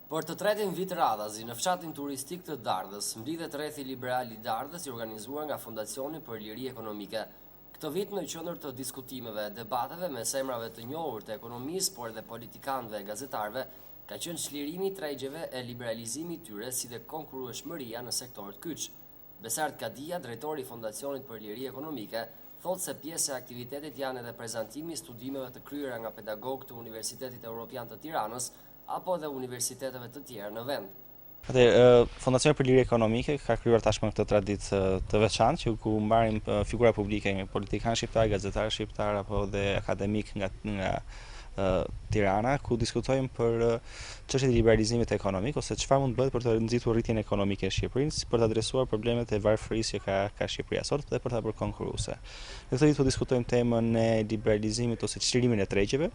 Për të tretin vit radhazi, në fshatin turistik të Dardhës, mblidhet rrethi liberal i Dardhës i organizuar nga Fondacioni për Liri Ekonomike. Këtë vit në qendër të diskutimeve, debateve me emrave të njohur të ekonomisë, por edhe politikanëve e gazetarëve, ka qenë çlirimi i tregjeve e liberalizimit tyre si dhe konkurrueshmëria në sektorët kyç. Besart Kadia, drejtori i Fondacionit për Liri Ekonomike, thotë se pjesë e aktivitetit janë edhe prezantimi i studimeve të kryera nga pedagogë të Universitetit Evropian të Tiranës apo dhe universiteteve të tjera në vend. Fondacioni për Liri Ekonomike ka krijuar tashmë këtë traditë të veçantë që ku mbarim figura publike, politikanë shqiptar, gazetarë shqiptar apo dhe akademik nga Tirana, ku diskutojmë për çështjet e liberalizimit ekonomik ose çfarë mund bëhet për të nxitur rritjen ekonomike e Shqipërisë, për të adresuar problemet e varfërisë që ka Shqipëria sot dhe për ta bërë konkurruese. Në këtë ditë po diskutojmë temën e liberalizimit ose çlirimin e tregjeve,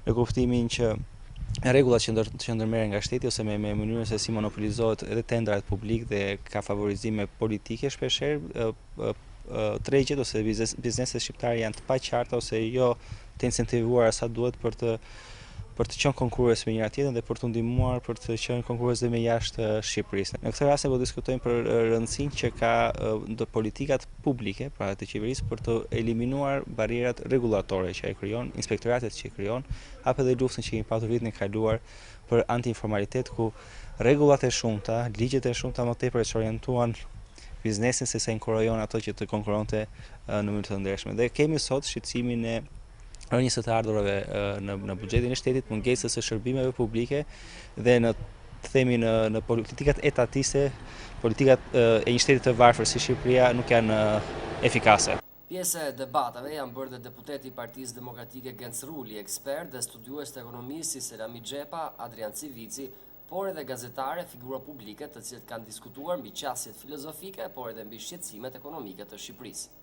në kuptimin që rregullat që ndërmerren nga shteti ose me mënyrën se si monopolizohet edhe tendrat publik dhe ka favorizime politike shpeshherë tregjet ose bizneset shqiptare janë të paqarta ose jo të incentivuara sa duhet për të qenë konkurrues me njëra tjetrën dhe për të ndihmuar për të qenë konkurrues dhe me jashtë Shqipërisë. Në këtë rast ne po diskutojmë për rëndësinë që ka politikat publike, pra të qeverisë për të eliminuar barrierat rregullatore që ai krijon, inspektoratet që i krijon, apo edhe luftën që kemi patur vitin e kaluar për anti-informalitet ku rregullat e shumta, ligjet e shumta më tepër që orientuan biznesin se sa inkurajon ato që të konkurronte në mënyrë të ndershme. Dhe kemi sot shqetësimin e rënies së të ardhurave në buxhetin e shtetit, mungesës së shërbimeve publike dhe në politikat etatiste, politikat e një shteti të varfër si Shqipëria nuk janë efikase. Pjesë e debatave janë bërë dhe deputeti i Partisë Demokratike Genc Ruli, ekspert dhe studiues të ekonomisë si Selami Xhepa, Adrian Civici, por edhe gazetare, figura publike të cilët kanë diskutuar mbi qasjet filozofike, por edhe mbi shqetësimet ekonomike të Shqipërisë.